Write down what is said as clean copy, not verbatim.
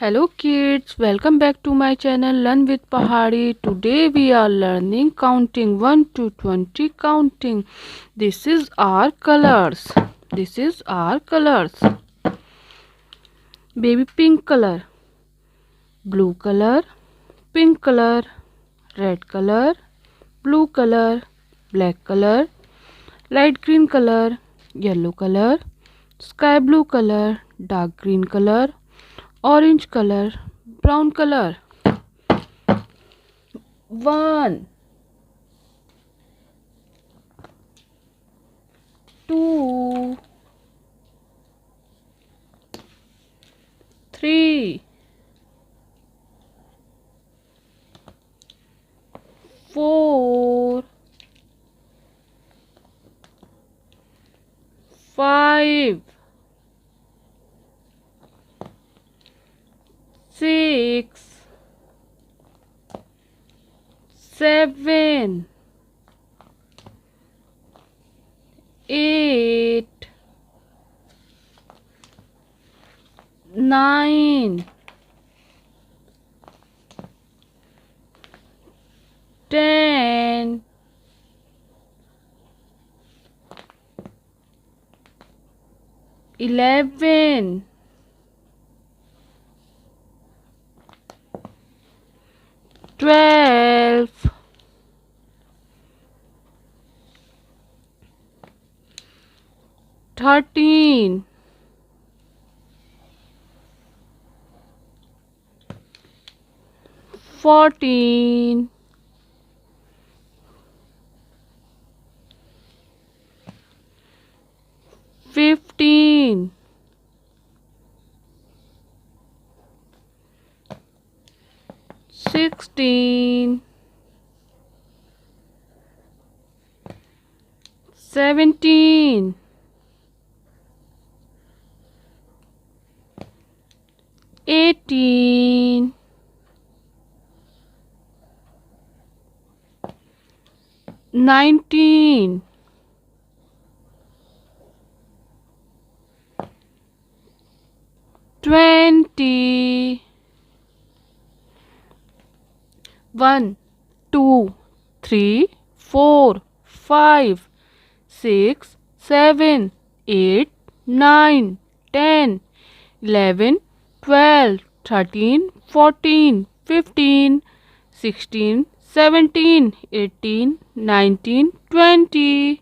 Hello kids, welcome back to my channel Learn with Pahadi. Today we are learning counting 1 to 20 counting. This is our colors. Baby pink color, blue color, pink color, red color, blue color, black color, light green color, yellow color, sky blue color, dark green color, orange color, brown color. 1 2 3 4 5 6 7 8 9 10 11 12 13 14 15 16 17 18 19 20 1 2 3 4 5 6 7 8 9 10 11 12 13 14 15 16 17 18 19 20